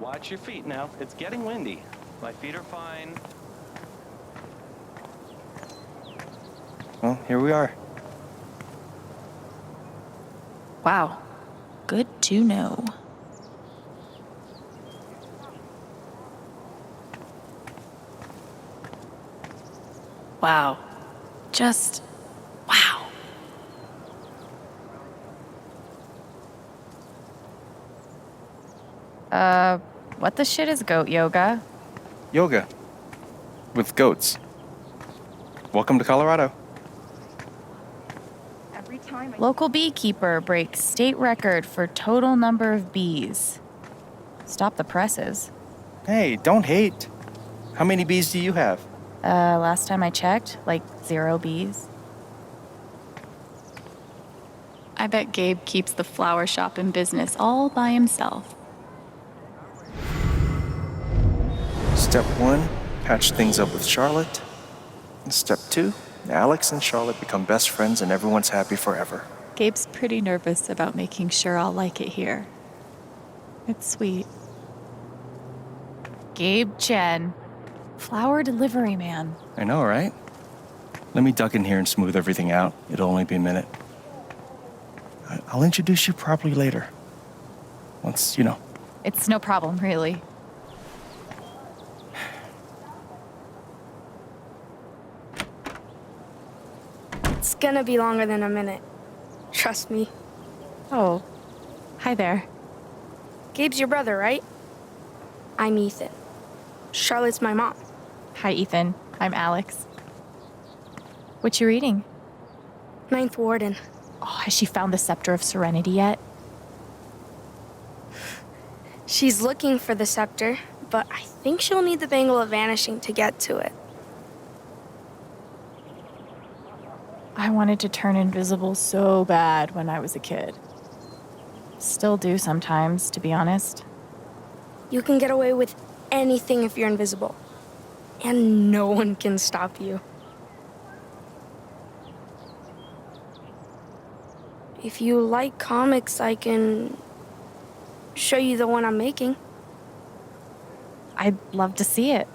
Watch your feet now. It's getting windy. My feet are fine. Well, here we are. Wow. Good to know. Wow. Just wow. What the shit is goat yoga? Yoga. With goats. Welcome to Colorado. Local beekeeper breaks state record for total number of bees. Stop the presses. Hey, don't hate. How many bees do you have? Last time I checked, like 0 bees. I bet Gabe keeps the flower shop in business all by himself. Step 1, patch things up with Charlotte. Step 2, Alex and Charlotte become best friends and everyone's happy forever. Gabe's pretty nervous about making sure I'll like it here. It's sweet. Gabe Chen, flower delivery man. I know, right? Let me duck in here and smooth everything out. It'll only be a minute. I'll introduce you properly later. Once, you know. It's no problem, really. It's gonna be longer than a minute. Trust me. Oh, hi there. Gabe's your brother, right? I'm Ethan. Charlotte's my mom. Hi, Ethan. I'm Alex. What you reading? Ninth Warden. Oh, has she found the Scepter of Serenity yet? She's looking for the scepter, but I think she'll need the Bangle of Vanishing to get to it. I wanted to turn invisible so bad when I was a kid. Still do sometimes, to be honest. You can get away with anything if you're invisible. And no one can stop you. If you like comics, I can show you the one I'm making. I'd love to see it.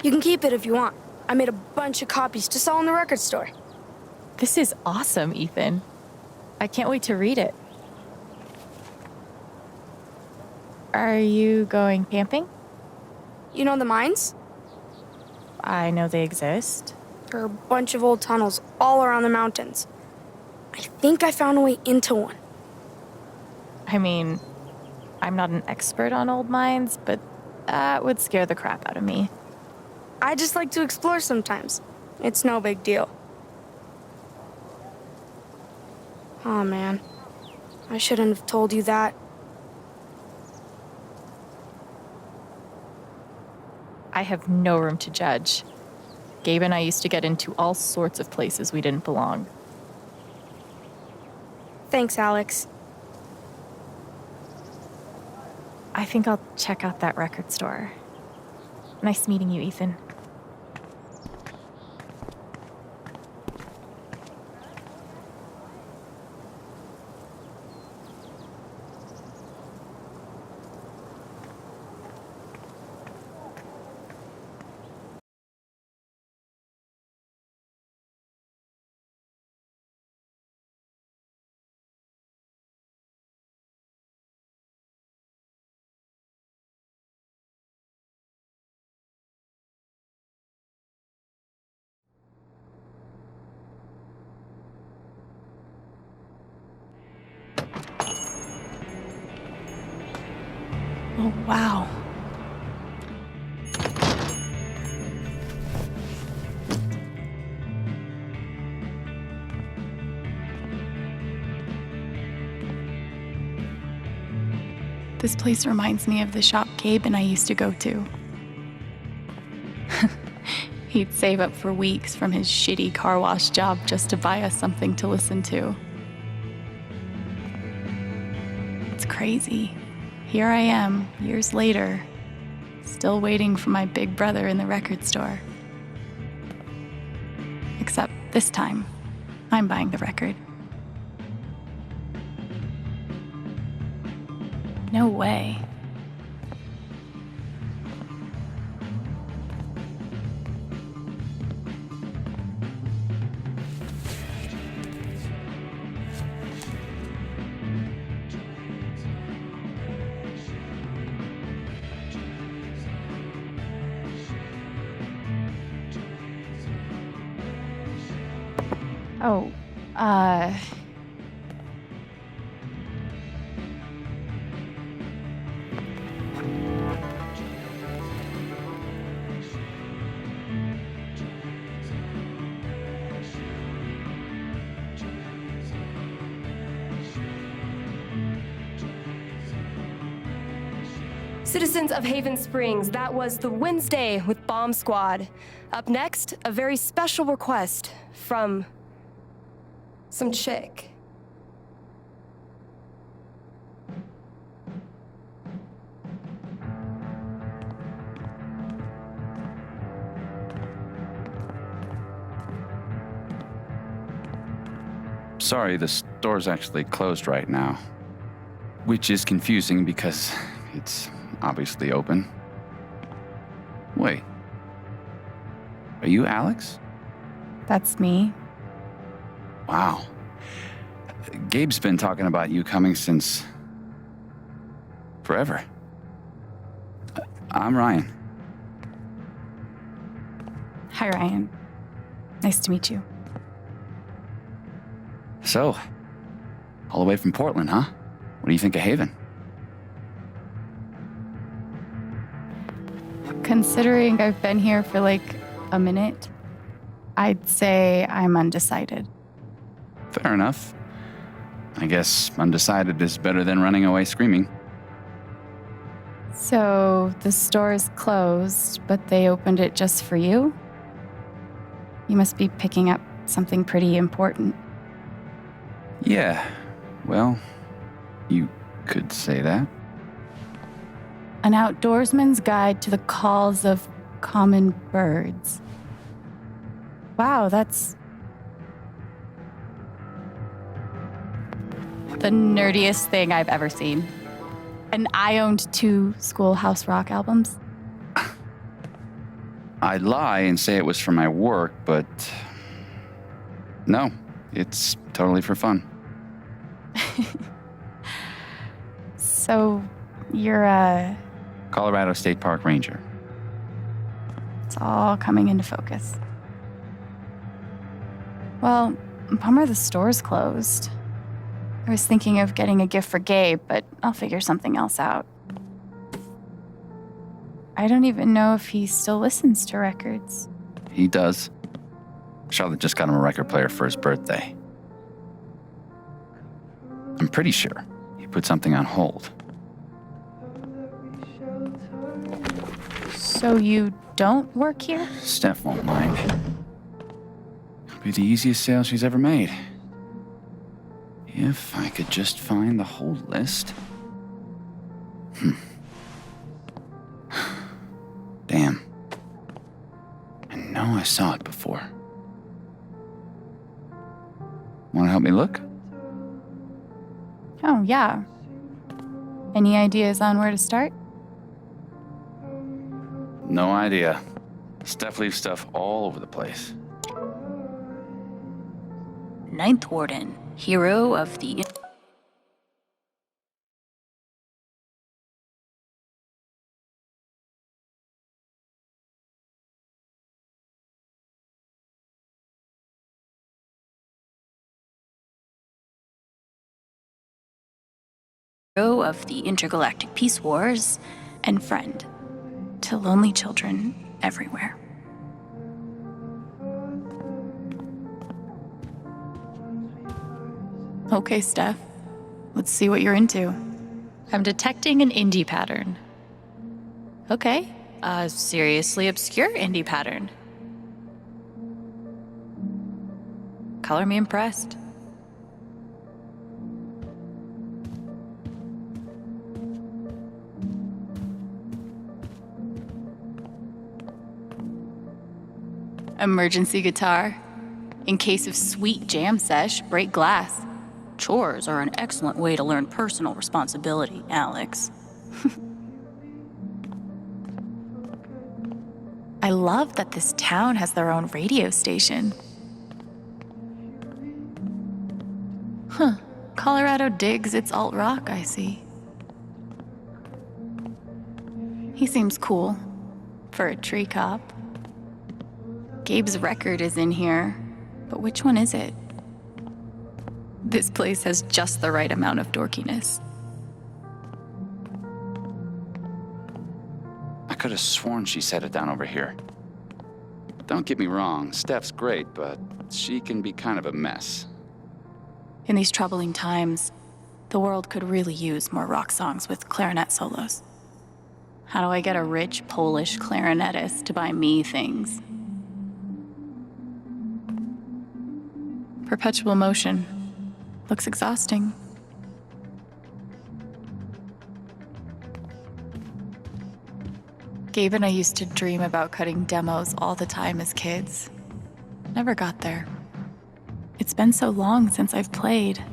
You can keep it if you want. I made a bunch of copies to sell in the record store. This is awesome, Ethan. I can't wait to read it. Are you going camping? You know the mines? I know they exist. There are a bunch of old tunnels all around the mountains. I think I found a way into one. I mean, I'm not an expert on old mines, but that would scare the crap out of me. I just like to explore sometimes. It's no big deal. Oh man, I shouldn't have told you that. I have no room to judge. Gabe and I used to get into all sorts of places we didn't belong. Thanks, Alex. I think I'll check out that record store. Nice meeting you, Ethan. Oh, wow. This place reminds me of the shop Gabe and I used to go to. He'd save up for weeks from his shitty car wash job just to buy us something to listen to. It's crazy. Here I am, years later, still waiting for my big brother in the record store. Except This time, I'm buying the record. No way. Oh, Citizens of Haven Springs, that was the Wednesday with Bomb Squad. Up next, a very special request from some chick. Sorry, the store's actually closed right now. Which is confusing because it's obviously open. Wait. Are you Alex? that's me. Wow. Gabe's been talking about you coming since forever. I'm Ryan. Hi, Ryan. Nice to meet you. So, all the way from Portland, huh? What do you think of Haven? Considering I've been here for like a minute, I'd say I'm undecided. Fair enough. I guess undecided is better than running away screaming. So the store is closed, but they opened it just for you? You must be picking up something pretty important. Yeah, well, you could say that. An outdoorsman's guide to the calls of common birds. Wow, that's the nerdiest thing I've ever seen. And I owned 2 Schoolhouse Rock albums. I'd lie and say it was for my work, but no, it's totally for fun. So you're Colorado State Park Ranger. it's all coming into focus. Well, bummer the store's closed. I was thinking of getting a gift for Gabe, but I'll figure something else out. I don't even know if he still listens to records. He does. Charlotte just got him a record player for his birthday. I'm pretty sure he put something on hold. So you don't work here? Steph won't mind. It'll be the easiest sale she's ever made. If I could just find the whole list. Damn. I know I saw it before. Want to help me look? Oh, yeah. Any ideas on where to start? No idea. Steph leaves stuff all over the place. Ninth Warden, hero of the hero of the intergalactic peace wars, and friend to lonely children everywhere. Okay, Steph. Let's see what you're into. I'm detecting an indie pattern. Okay, a seriously obscure indie pattern. Color me impressed. Emergency guitar. In case of sweet jam sesh, break glass. Chores are an excellent way to learn personal responsibility, Alex. I love that this town has their own radio station. Huh. Colorado digs its alt rock, I see. He seems cool for a tree cop. Gabe's record is in here, but which one is it? This place has just the right amount of dorkiness. I could have sworn she set it down over here. Don't get me wrong, Steph's great, but she can be kind of a mess. In these troubling times, the world could really use more rock songs with clarinet solos. How do I get a rich Polish clarinetist to buy me things? Perpetual motion. Looks exhausting. Gabe and I used to dream about cutting demos all the time as kids. Never got there. It's been so long since I've played.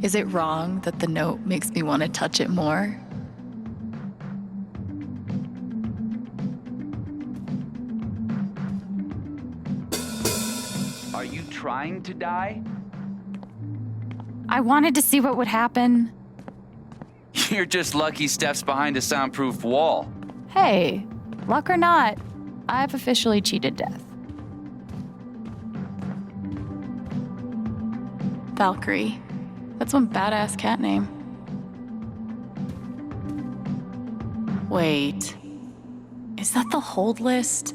Is it wrong that the note makes me want to touch it more? Are you trying to die? I wanted to see what would happen. You're just lucky Steph's behind a soundproof wall. Hey, luck or not, I've officially cheated death. Valkyrie. That's one badass cat name. Wait. Is that the hold list?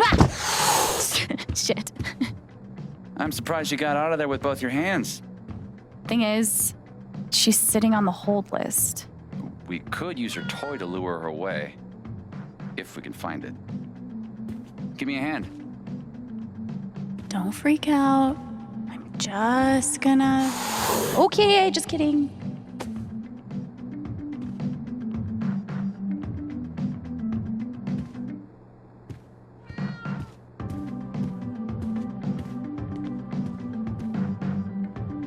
Ah! Shit. I'm surprised you got out of there with both your hands. Thing is, she's sitting on the hold list. We could use her toy to lure her away. If we can find it. Give me a hand. Don't freak out. I'm just gonna... Okay, just kidding.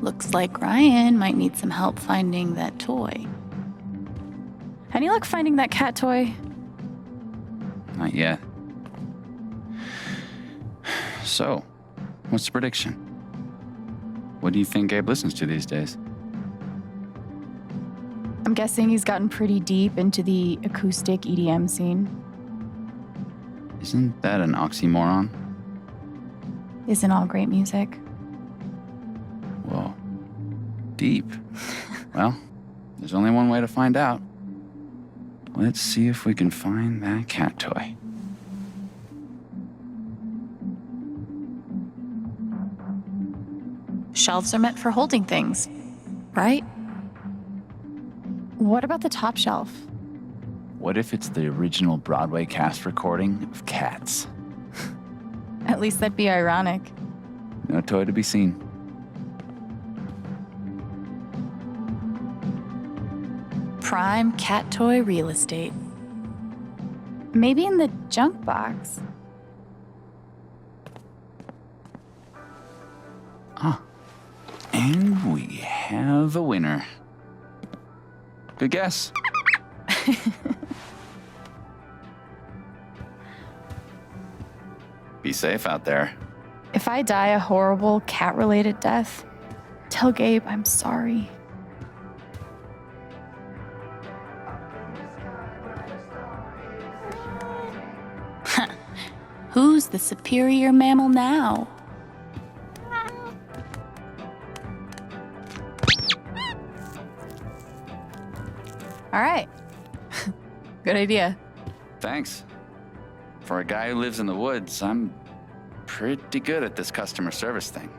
Looks like Ryan might need some help finding that toy. Any luck finding that cat toy? Not yet. So, what's the prediction? What do you think Gabe listens to these days? I'm guessing he's gotten pretty deep into the acoustic EDM scene. Isn't that an oxymoron? Isn't all great music? Whoa. Deep. Well, there's only one way to find out. Let's see if we can find that cat toy. Shelves are meant for holding things, right? What about the top shelf? What if it's the original Broadway cast recording of Cats? At least that'd be ironic. No toy to be seen. Prime cat toy real estate. Maybe in the junk box. And we have a winner. Good guess. Be safe out there. If I die a horrible cat-related death, tell Gabe I'm sorry. Who's the superior mammal now? All right. Good idea. Thanks. For a guy who lives in the woods, I'm pretty good at this customer service thing.